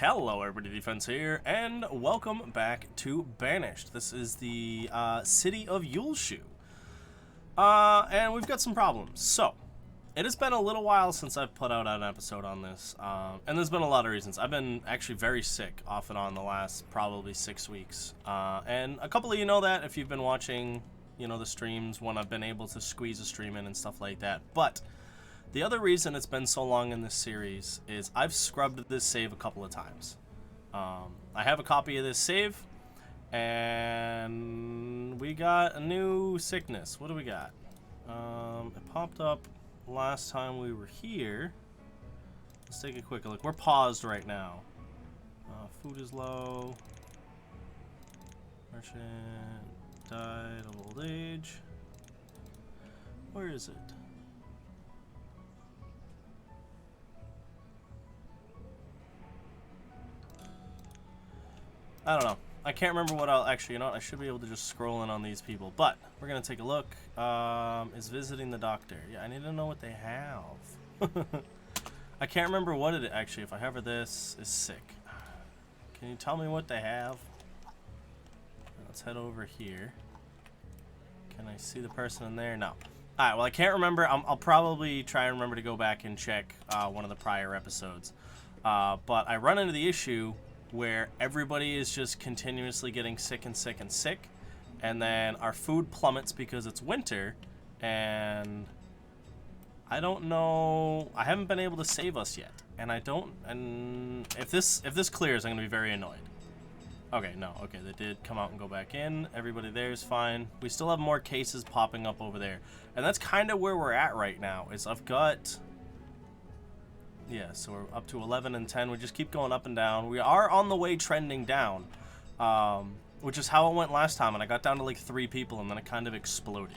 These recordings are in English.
Hello everybody, Defense here, and welcome back to Banished. This is the city of Euleshoe. And we've got some problems. So, it has been a little while since I've put out an episode on this, and there's been a lot of reasons. I've been actually very sick off and on the last probably 6 weeks. And a couple of you know that if you've been watching, the streams when I've been able to squeeze a stream in and stuff like that. But the other reason it's been so long in this series is I've scrubbed this save a couple of times. I have a copy of this save, and we got a new sickness. What do we got? It popped up last time we were here. Let's take a quick look. We're paused right now. Food is low. Merchant died of old age. Where is it? I don't know. I can't remember what I'll actually, I should be able to just scroll in on these people. But we're going to take a look. Is visiting the doctor. Yeah, I need to know what they have. I can't remember what it actually. If I hover this, is sick. Can you tell me what they have? Let's head over here. Can I see the person in there? No. Alright, well I can't remember. I'll probably try and remember to go back and check one of the prior episodes. But I run into the issue where everybody is just continuously getting sick and sick and sick, and then our food plummets because it's winter, and I don't know, I haven't been able to save us yet, and if this clears, I'm gonna be very annoyed. Okay, no, okay, they did come out and go back in. Everybody there is fine. We still have more cases popping up over there, and that's kind of where we're at right now. Is I've got, yeah, so we're up to 11 and 10. We just keep going up and down. We are on the way trending down, which is how it went last time, and I got down to like 3 people, and then it kind of exploded.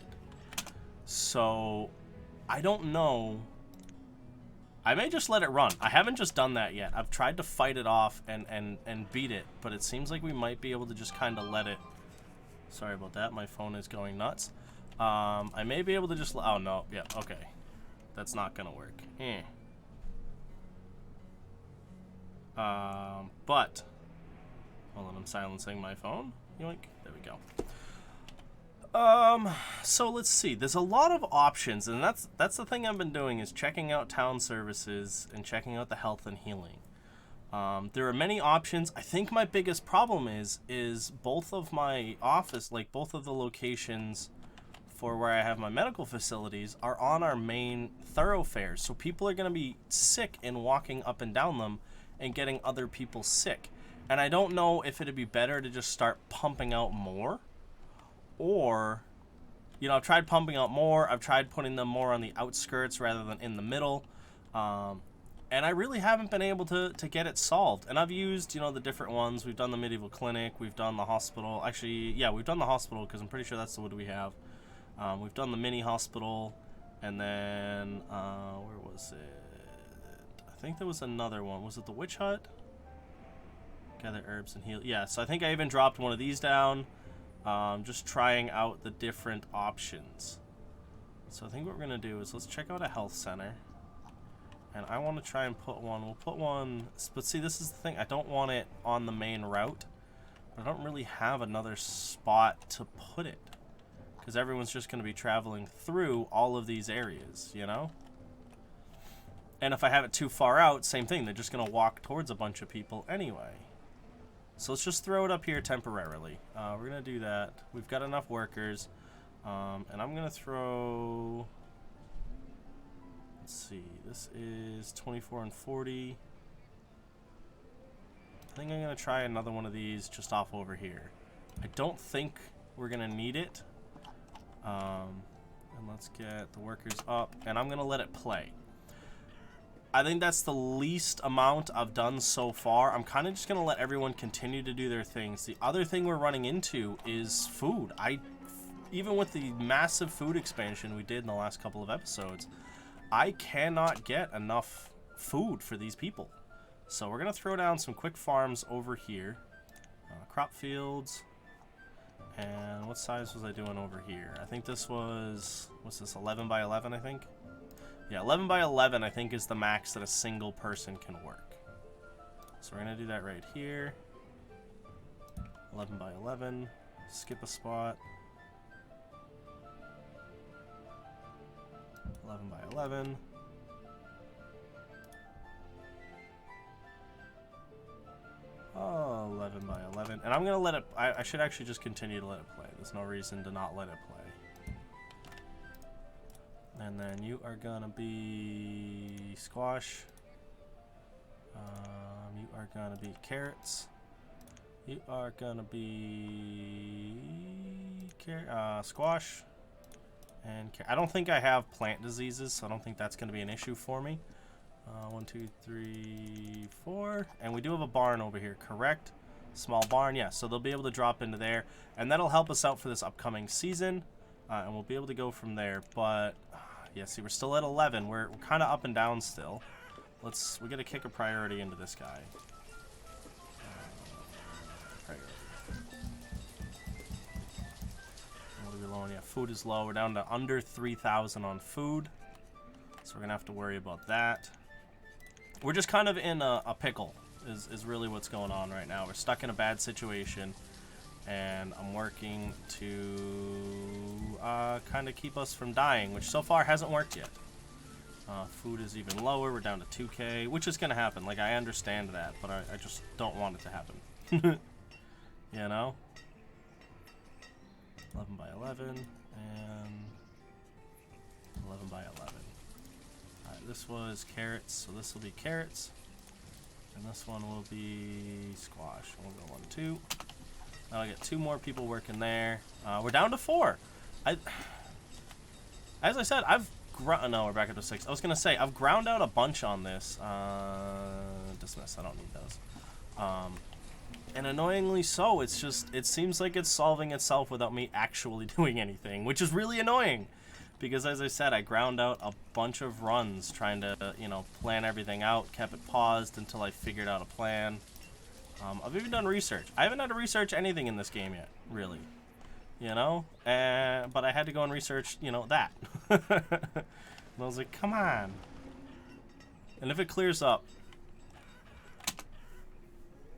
So, I don't know. I may just let it run. I haven't just done that yet. I've tried to fight it off and beat it, but it seems like we might be able to just kind of let it. Sorry about that. My phone is going nuts. I may be able to just. Oh no. Yeah. Okay. That's not gonna work. But hold on, I'm silencing my phone. Yoink. There we go. So let's see. There's a lot of options, and that's the thing I've been doing is checking out town services and checking out the health and healing. There are many options. I think my biggest problem is both of my office, like both of the locations for where I have my medical facilities, are on our main thoroughfares. So people are going to be sick in walking up and down them and getting other people sick. And I don't know if it'd be better to just start pumping out more, or, I've tried pumping out more. I've tried putting them more on the outskirts rather than in the middle. And I really haven't been able to get it solved. And I've used, the different ones. We've done the medieval clinic. We've done the hospital. Actually, yeah, we've done the hospital because I'm pretty sure that's the one we have. We've done the mini hospital. And then, where was it? I think there was another one. Was it the witch hut? Gather herbs and heal. Yeah, so I think I even dropped one of these down. Just trying out the different options. So I think what we're going to do is let's check out a health center. And I want to try and put one. We'll put one. But see, this is the thing. I don't want it on the main route. But I don't really have another spot to put it. Because everyone's just going to be traveling through all of these areas, And if I have it too far out, same thing. They're just going to walk towards a bunch of people anyway. So let's just throw it up here temporarily. We're going to do that. We've got enough workers. And I'm going to throw... Let's see. This is 24 and 40. I think I'm going to try another one of these just off over here. I don't think we're going to need it. And let's get the workers up. And I'm going to let it play. I think that's the least amount I've done so far. I'm kind of just going to let everyone continue to do their things. The other thing we're running into is food. Even with the massive food expansion we did in the last couple of episodes, I cannot get enough food for these people. So we're going to throw down some quick farms over here. Crop fields. And what size was I doing over here? I think this was, what's this, 11 by 11, I think? Yeah, 11 by 11, I think, is the max that a single person can work. So we're going to do that right here. 11 by 11. Skip a spot. 11 by 11. Oh, 11 by 11. And I'm going to let it... I should actually just continue to let it play. There's no reason to not let it play. And then you are going to be squash. You are going to be carrots. You are going to be squash. And I don't think I have plant diseases, so I don't think that's going to be an issue for me. 1, 2, 3, 4. And we do have a barn over here, correct? Small barn, yeah. So they'll be able to drop into there. And that'll help us out for this upcoming season. And we'll be able to go from there. But, yeah, see, we're still at 11. We're kind of up and down still. We got to kick a priority into this guy. Priority. What are we low on? Yeah, food is low. We're down to under 3,000 on food. So we're going to have to worry about that. We're just kind of in a pickle is really what's going on right now. We're stuck in a bad situation. And I'm working to kind of keep us from dying, which so far hasn't worked yet. Food is even lower. We're down to 2K, which is going to happen. Like, I understand that, but I just don't want it to happen. You know? 11 by 11 and 11 by 11. Alright, this was carrots, so this will be carrots. And this one will be squash. We'll go 1, 2. I'll get 2 more people working there. We're down to 4. As I said, no, we're back up to 6. I was going to say, I've ground out a bunch on this. Dismiss, I don't need those. And annoyingly so, it seems like it's solving itself without me actually doing anything, which is really annoying. Because as I said, I ground out a bunch of runs trying to, plan everything out, kept it paused until I figured out a plan. I've even done research. I haven't had to research anything in this game yet, really. But I had to go and research, that. And I was like, come on. And if it clears up,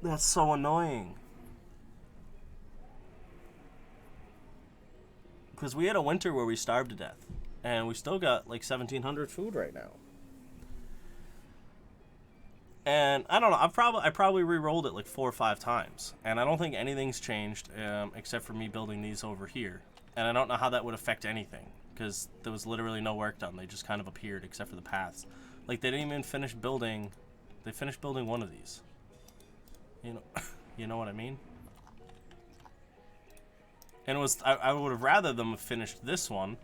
that's so annoying. Because we had a winter where we starved to death. And we still got like 1,700 food right now. And I don't know, I probably re-rolled it like 4 or 5 times. And I don't think anything's changed except for me building these over here. And I don't know how that would affect anything. Because there was literally no work done. They just kind of appeared except for the paths. Like they didn't even finish building. They finished building one of these. You know what I mean? And it was I would have rather them have finished this one,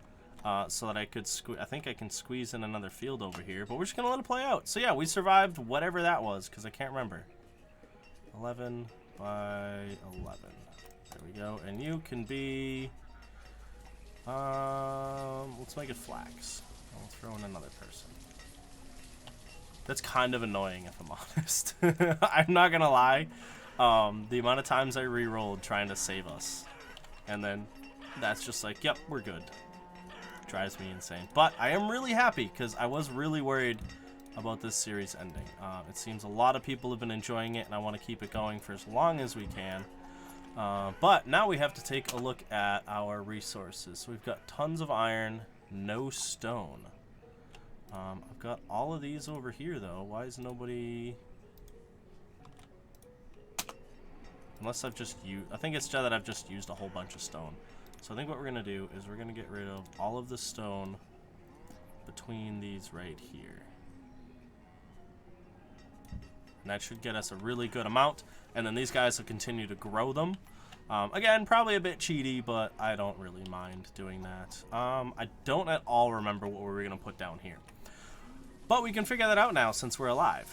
so that I could I think I can squeeze in another field over here. But we're just gonna let it play out. So yeah, we survived whatever that was because I can't remember. 11 by 11. There we go. And you can be. Let's make it flax. I'll throw in another person. That's kind of annoying if I'm honest. I'm not gonna lie. The amount of times I re-rolled trying to save us. And then that's just like, yep, we're good. Drives me insane. But I am really happy because I was really worried about this series ending. It seems a lot of people have been enjoying it and I want to keep it going for as long as we can. But now we have to take a look at our resources. So we've got tons of iron, no stone. I've got all of these over here, though. Why is nobody... Unless I've just used... I think it's just that I've just used a whole bunch of stone. So I think what we're going to do is we're going to get rid of all of the stone between these right here. And that should get us a really good amount. And then these guys will continue to grow them. Again, probably a bit cheaty, but I don't really mind doing that. I don't at all remember what we were going to put down here. But we can figure that out now since we're alive.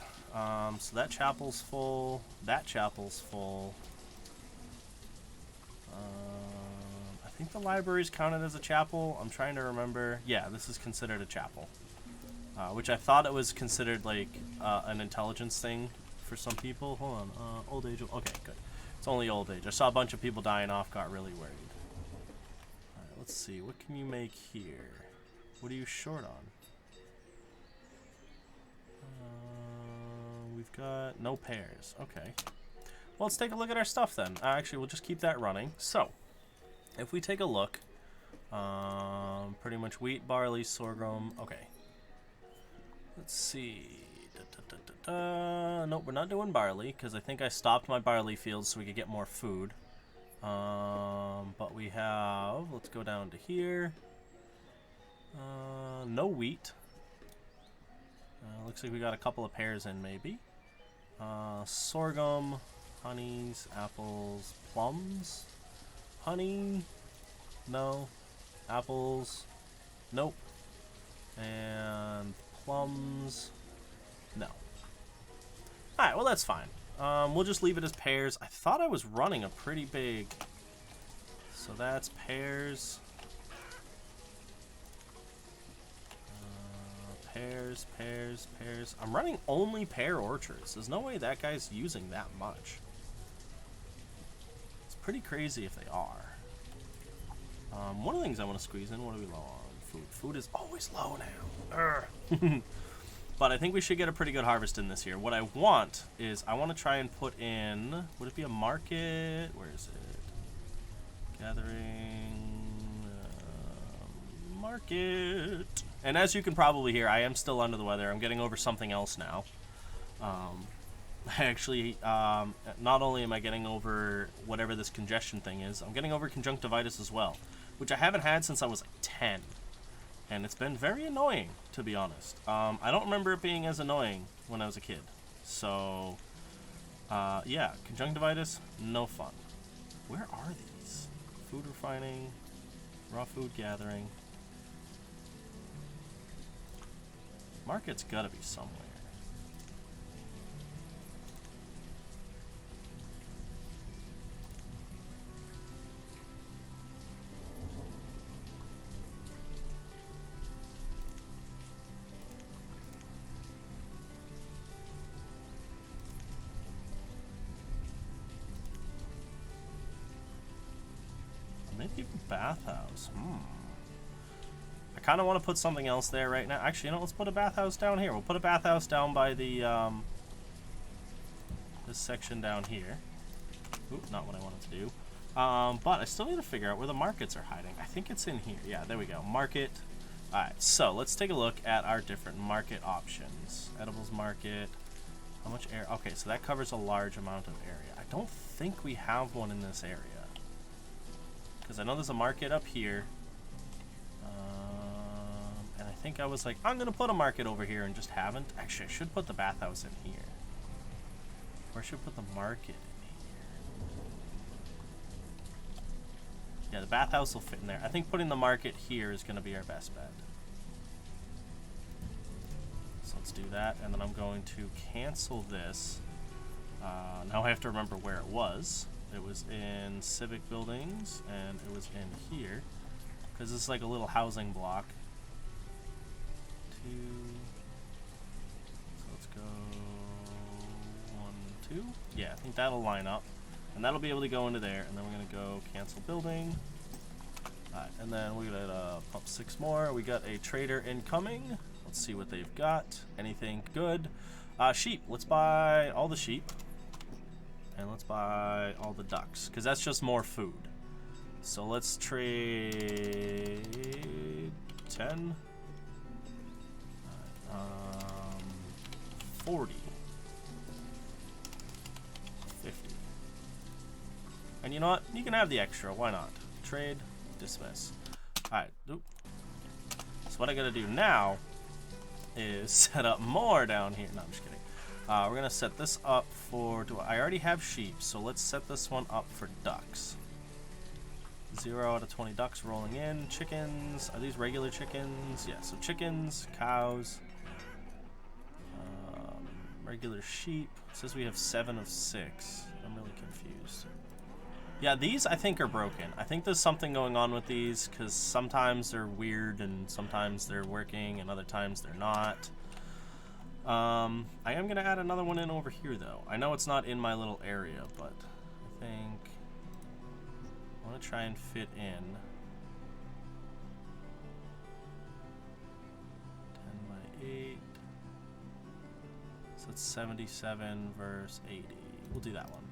So that chapel's full. That chapel's full. I think the library's counted as a chapel. I'm trying to remember. Yeah, this is considered a chapel. Which I thought it was considered like an intelligence thing for some people. Hold on. Old age. Okay, good. It's only old age. I saw a bunch of people dying off, got really worried. Alright, let's see. What can you make here? What are you short on? We've got no pears. Okay. Well, let's take a look at our stuff then. Actually, we'll just keep that running. So, if we take a look, pretty much wheat, barley, sorghum. Okay. Let's see. Nope, we're not doing barley because I think I stopped my barley fields so we could get more food. But we have, let's go down to here. No wheat. Looks like we got a couple of pears in maybe. Sorghum, honeys, apples, plums. Honey, no. Apples, nope. And plums, no. Alright, well that's fine. We'll just leave it as pears. I thought I was running a pretty big... So that's pears. Pears, pears, pears. I'm running only pear orchards. There's no way that guy's using that much. It's pretty crazy if they are. One of the things I want to squeeze in, what are we low on? Food. Food is always low now. But I think we should get a pretty good harvest in this year. What I want is, I want to try and put in, would it be a market? Where is it? Gathering, market. And as you can probably hear, I am still under the weather. I'm getting over something else now. Actually, not only am I getting over whatever this congestion thing is, I'm getting over conjunctivitis as well, which I haven't had since I was like 10. And it's been very annoying, to be honest. I don't remember it being as annoying when I was a kid. So, yeah, conjunctivitis, no fun. Where are these? Food refining, raw food gathering. Market's gotta be somewhere. Maybe a bathhouse. I kind of want to put something else there right now. Actually, you know, let's put a bathhouse down here. We'll put a bathhouse down by the, this section down here. Oop, not what I wanted to do. But I still need to figure out where the markets are hiding. I think it's in here. Yeah, there we go. Market. Alright, so let's take a look at our different market options. Edibles market. How much area? Okay, so that covers a large amount of area. I don't think we have one in this area. Because I know there's a market up here. And I think I was like, I'm going to put a market over here and just haven't. Actually, I should put the bathhouse in here. Or I should put the market in here. Yeah, the bathhouse will fit in there. I think putting the market here is going to be our best bet. So let's do that. And then I'm going to cancel this. Now I have to remember where it was. It was in civic buildings, and it was in here, because it's like a little housing block. 2. So let's go 1, 2. Yeah, I think that'll line up, and that'll be able to go into there. And then we're gonna go cancel building. Alright, and then we're gonna pump 6 more. We got a trader incoming. Let's see what they've got. Anything good? Sheep. Let's buy all the sheep. And let's buy all the ducks, because that's just more food. So let's trade 10. 40. 50. And you know what? You can have the extra. Why not? Trade. Dismiss. Alright. So what I gotta do now is set up more down here. No, I'm just kidding. We're going to set this up for... I already have sheep, so let's set this one up for ducks. 0 out of 20 ducks rolling in. Chickens. Are these regular chickens? Yeah, so chickens, cows, regular sheep. It says we have 7 of 6. I'm really confused. Yeah, these I think are broken. I think there's something going on with these, because sometimes they're weird and sometimes they're working and other times they're not. I am going to add another one in over here, though. I know it's not in my little area, but I think I want to try and fit in 10 by 8, So it's 77 versus 80. We'll do that one.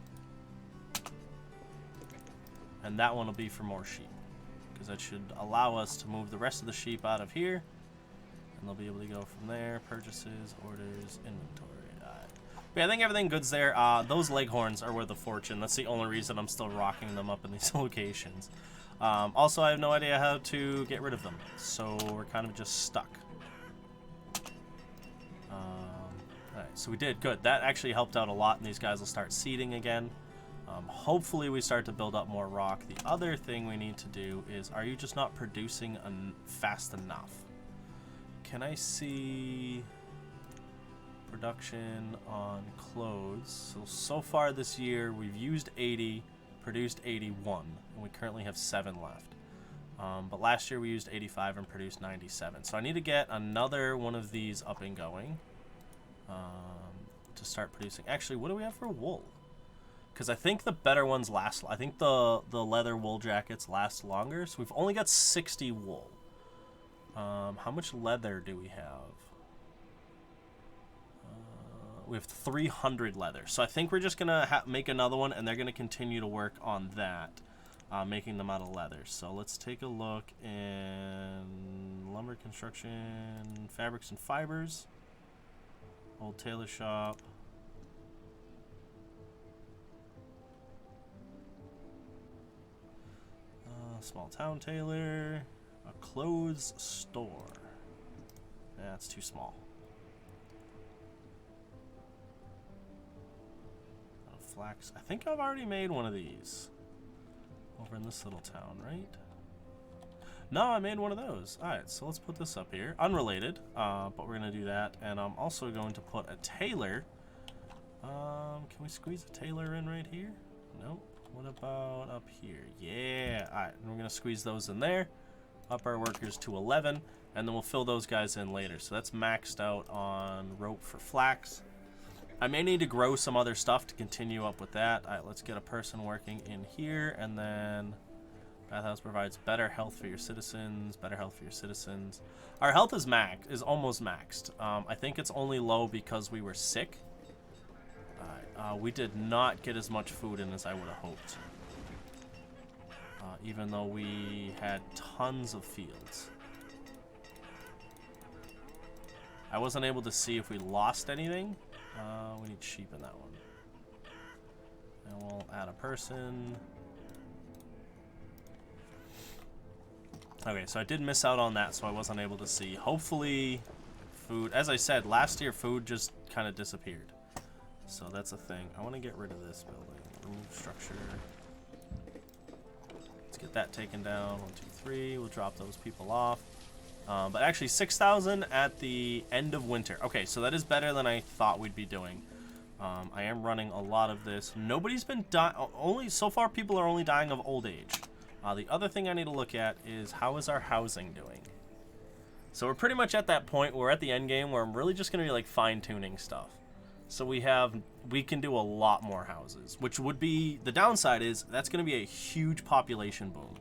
And that one will be for more sheep, because that should allow us to move the rest of the sheep out of here, and they'll be able to go from there. Purchases, orders, inventory. But yeah, I think everything good's there. Those leghorns are worth a fortune. That's the only reason I'm still rocking them up in these locations. Also, I have no idea how to get rid of them, so we're kind of just stuck. Alright, so we did good. That actually helped out a lot, and these guys will start seeding again. Hopefully we start to build up more rock. The other thing we need to do is, are you just not producing fast enough? Can I see production on clothes? So far this year we've used 80, produced 81, and we currently have 7 left. But last year we used 85 and produced 97. So I need to get another one of these up and going to start producing. Actually, what do we have for wool? Because I think the better ones last. I think the leather wool jackets last longer. So we've only got 60 wool. How much leather do we have? We have 300 leather. So I think we're just going to make another one, and they're going to continue to work on that, making them out of leather. So let's take a look in lumber, construction, fabrics and fibers, old tailor shop. Small town tailor, a clothes store. Yeah, it's too small. Flax. I think I've already made one of these over in this little town, right? No, I made one of those. Alright, so let's put this up here. Unrelated, but we're going to do that. And I'm also going to put a tailor. Can we squeeze a tailor in right here? Nope. What about up here? Yeah. Alright, we're going to squeeze those in there. Up our workers to 11. And then we'll fill those guys in later. So that's maxed out on rope for flax. I may need to grow some other stuff to continue up with that. Alright, let's get a person working in here. And then bathhouse provides better health for your citizens. Better health for your citizens. Our health is almost maxed. I think it's only low because we were sick. We did not get as much food in as I would have hoped. Even though we had tons of fields. I wasn't able to see if we lost anything. We need sheep in that one. And we'll add a person. Okay, so I did miss out on that, so I wasn't able to see. Hopefully, food. As I said, last year food just kind of disappeared. So that's a thing. I want to get rid of this building. Remove structure. Let's get that taken down. 1, 2, 3. We'll drop those people off. But actually 6,000 at the end of winter. Okay, so that is better than I thought we'd be doing. I am running a lot of this. Nobody's been dying. So far people are only dying of old age. The other thing I need to look at is how is our housing doing? So we're pretty much at that point. We're at the end game where I'm really just going to be like fine-tuning stuff. So we can do a lot more houses, which would be, the downside is that's going to be a huge population boom.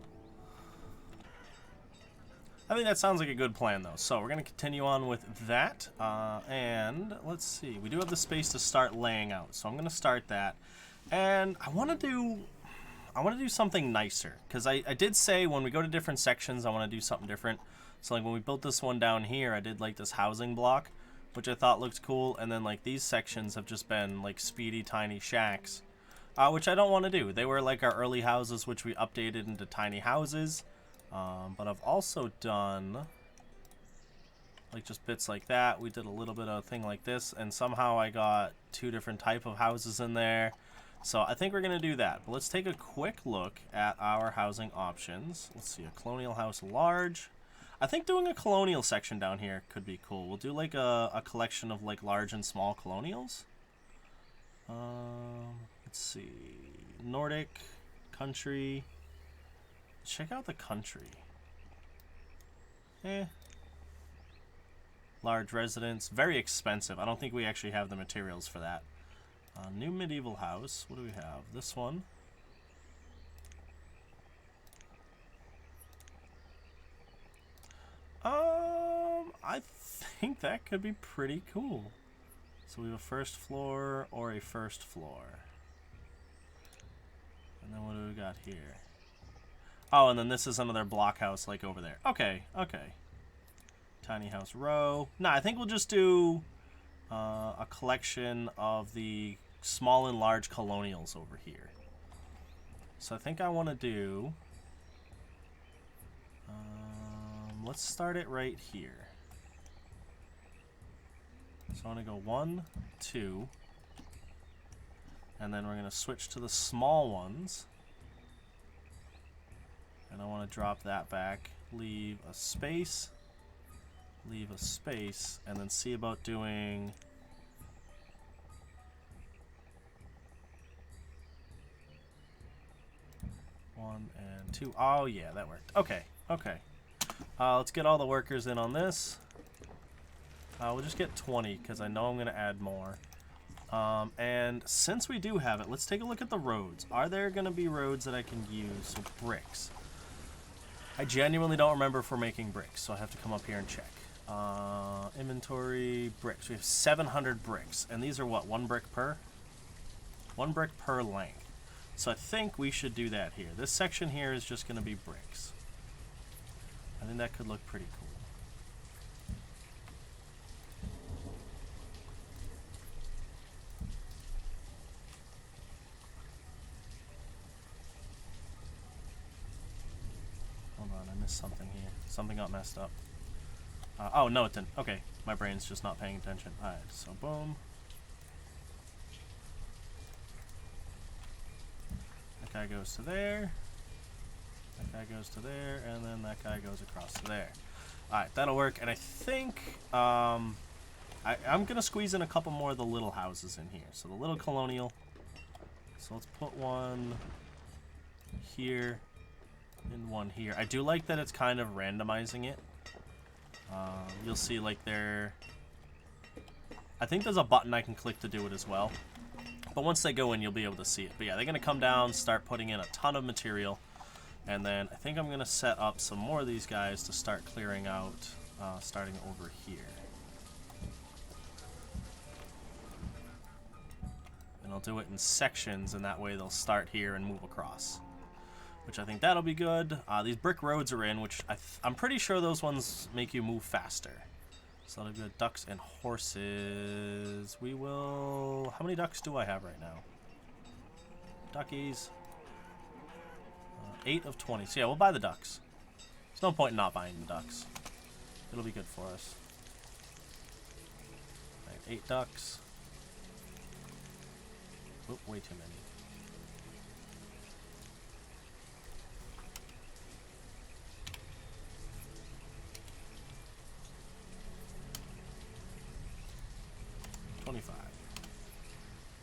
I think that sounds like a good plan, though. So we're going to continue on with that. And let's see. We do have the space to start laying out. So I'm going to start that. And I want to do something nicer. Because I did say when we go to different sections, I want to do something different. So like when we built this one down here, I did like this housing block, which I thought looked cool. And then like these sections have just been like speedy tiny shacks, which I don't want to do. They were like our early houses, which we updated into tiny houses. But I've also done like just bits like that. We did a little bit of a thing like this, and somehow I got 2 different type of houses in there. So I think we're going to do that. But let's take a quick look at our housing options. Let's see, a colonial house large. I think doing a colonial section down here could be cool. We'll do like a collection of like large and small colonials. Let's see, Nordic, country. Check out the country. Large residence. Very expensive. I don't think we actually have the materials for that. New medieval house. What do we have? This one. I think that could be pretty cool. So we have a first floor or a first floor. And then what do we got here? Oh, and then this is another blockhouse like over there. Okay, okay. Tiny house row. Nah, I think we'll just do a collection of the small and large colonials over here. So I think I want to do... let's start it right here. So I want to go 1, 2, and then we're going to switch to the small ones. And I want to drop that back, leave a space, and then see about doing... One and 2. Oh yeah, that worked. Okay, okay. Let's get all the workers in on this. We'll just get 20 because I know I'm going to add more. And since we do have it, let's take a look at the roads. Are there going to be roads that I can use? So bricks. I genuinely don't remember if we're making bricks, so I have to come up here and check. Inventory, bricks. We have 700 bricks. And these are what, 1 brick per? 1 brick per length. So I think we should do that here. This section here is just going to be bricks. I think that could look pretty cool. Hold on, I missed something here. Something got messed up. Oh, no it didn't. Okay, my brain's just not paying attention. Alright, so boom. That guy goes to there. That guy goes to there, and then that guy goes across to there. Alright, that'll work. And I think I'm going to squeeze in a couple more of the little houses in here. So the little colonial. So let's put one here and one here. I do like that it's kind of randomizing it. You'll see like there... I think there's a button I can click to do it as well. But once they go in, you'll be able to see it. But yeah, they're going to come down, start putting in a ton of material. And then I think I'm going to set up some more of these guys to start clearing out, starting over here. And I'll do it in sections, and that way they'll start here and move across. Which I think that'll be good. These brick roads are in, which I'm pretty sure those ones make you move faster. So that'll be good. Ducks and horses. We will... How many ducks do I have right now? Duckies. 8 of 20. So yeah, we'll buy the ducks. There's no point in not buying the ducks. It'll be good for us. Right, 8 ducks. Oop, way too many.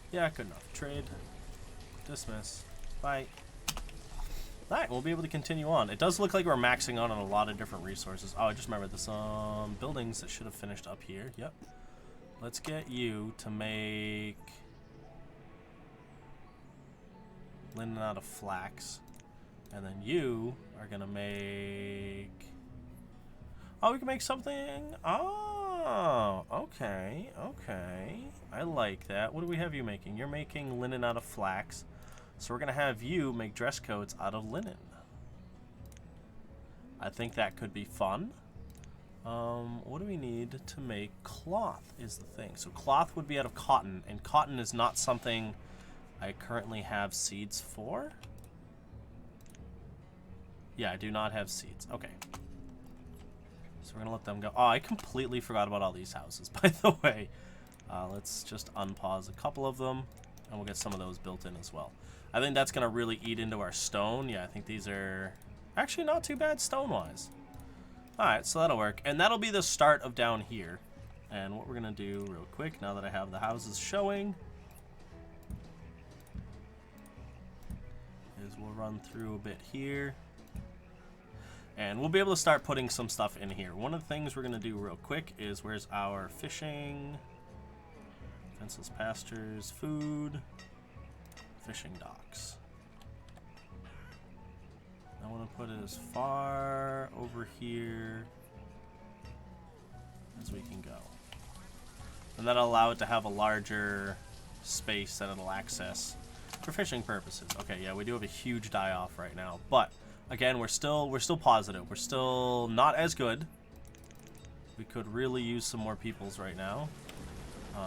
Yeah, good enough. Trade. Dismiss. Bye. Alright, we'll be able to continue on. It does look like we're maxing out on a lot of different resources. Oh, I just remembered there's some buildings that should have finished up here. Yep. Let's get you to make linen out of flax. And then you are going to make... Oh, we can make something... Oh, okay, okay. I like that. What do we have you making? You're making linen out of flax. So we're going to have you make dress coats out of linen. I think that could be fun. What do we need to make cloth is the thing. So cloth would be out of cotton, and cotton is not something I currently have seeds for. Yeah, I do not have seeds. Okay. So we're going to let them go. Oh, I completely forgot about all these houses, by the way. Let's just unpause a couple of them, and we'll get some of those built in as well. I think that's going to really eat into our stone. Yeah, I think these are actually not too bad stone-wise. Alright, so that'll work. And that'll be the start of down here. And what we're going to do real quick, now that I have the houses showing, is we'll run through a bit here. And we'll be able to start putting some stuff in here. One of the things we're going to do real quick is, where's our fishing? Fenceless pastures, food, fishing docks. I want to put it as far over here as we can go. And that'll allow it to have a larger space that it'll access for fishing purposes. Okay, yeah, we do have a huge die-off right now. But, again, we're still positive. We're still not as good. We could really use some more peoples right now.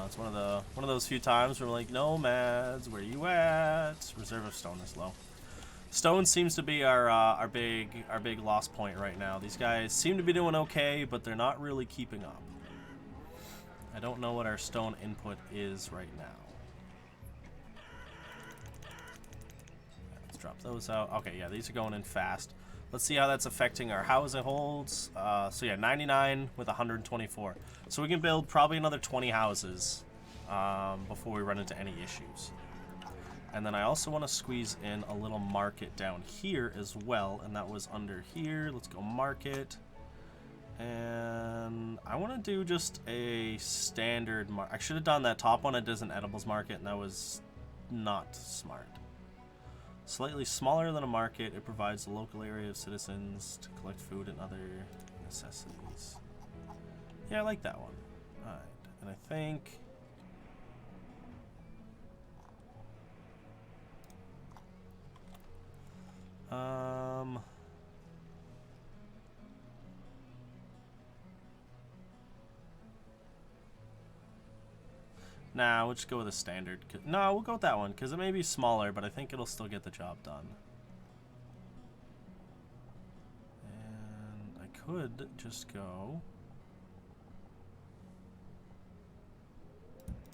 It's one of those few times where we're like, nomads, where you at? Reserve of stone is low. Stone seems to be our big loss point right now. These guys seem to be doing okay, but they're not really keeping up. I don't know what our stone input is right now. Let's drop those out. Okay, yeah, these are going in fast. Let's see how that's affecting our housing holds. So yeah, 99 with 124. So we can build probably another 20 houses before we run into any issues. And then I also want to squeeze in a little market down here as well, and that was under here. Let's go market. And I want to do just a standard market. I should have done that top one. It does an edibles market, and that was not smart. Slightly smaller than a market, it provides a local area of citizens to collect food and other necessities. Yeah, I like that one. Alright, and I think... Nah, we'll just go with a standard. No, we'll go with that one, because it may be smaller, but I think it'll still get the job done. And I could just go...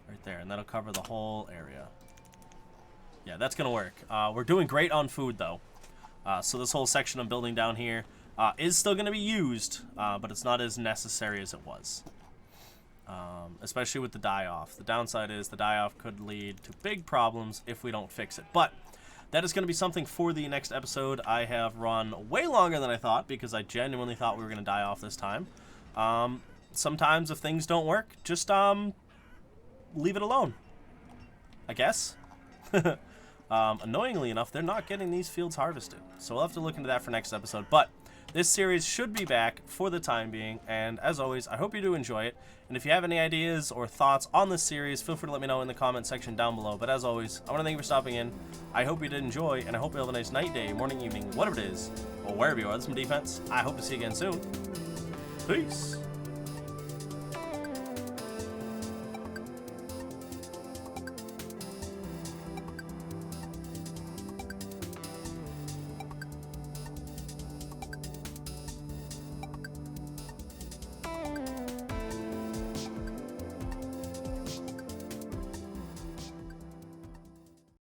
right there, and that'll cover the whole area. Yeah, that's going to work. We're doing great on food, though. So this whole section I'm building down here is still going to be used, but it's not as necessary as it was. Especially with the die-off. The downside is the die-off could lead to big problems if we don't fix it. But that is going to be something for the next episode. I have run way longer than I thought because I genuinely thought we were going to die off this time. Sometimes if things don't work, just leave it alone, I guess. Annoyingly enough, they're not getting these fields harvested. So we'll have to look into that for next episode. But this series should be back for the time being, and as always, I hope you do enjoy it. And if you have any ideas or thoughts on this series, feel free to let me know in the comment section down below. But as always, I want to thank you for stopping in. I hope you did enjoy, and I hope you have a nice night, day, morning, evening, whatever it is, or wherever you are. This is my defense. I hope to see you again soon. Peace.